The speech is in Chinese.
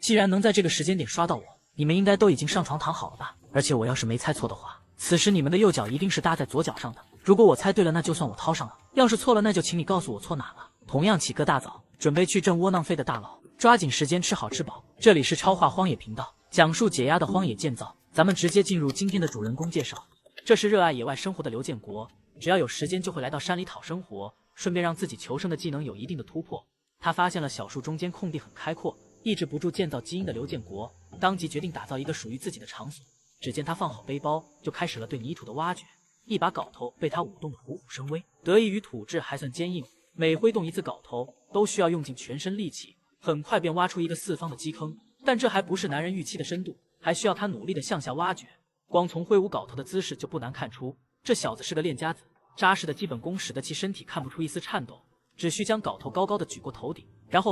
既然能在这个时间点刷到我，你们应该都已经上床躺好了吧？而且我要是没猜错的话，此时你们的右脚一定是搭在左脚上的。如果我猜对了，那就算我掏上了；要是错了，那就请你告诉我错哪了。同样起个大早，准备去挣窝囊废的大佬，抓紧时间吃好吃饱。这里是超话荒野频道，讲述解压的荒野建造。咱们直接进入今天的主人公介绍。这是热爱野外生活的刘建国，只要有时间就会来到山里讨生活，顺便让自己求生的技能有一定的突破。他发现了小树中间空地很开阔，抑制不住建造基因的刘建国当即决定打造一个属于自己的场所。只见他放好背包，就开始了对泥土的挖掘。一把镐头被他舞动得虎虎生威，得益于土质还算坚硬，每挥动一次镐头都需要用尽全身力气，很快便挖出一个四方的基坑。但这还不是男人预期的深度，还需要他努力的向下挖掘。光从挥舞镐头的姿势就不难看出，这小子是个练家子。扎实的基本功使得其身体看不出一丝颤抖，只需将镐头高高的举过头顶，然后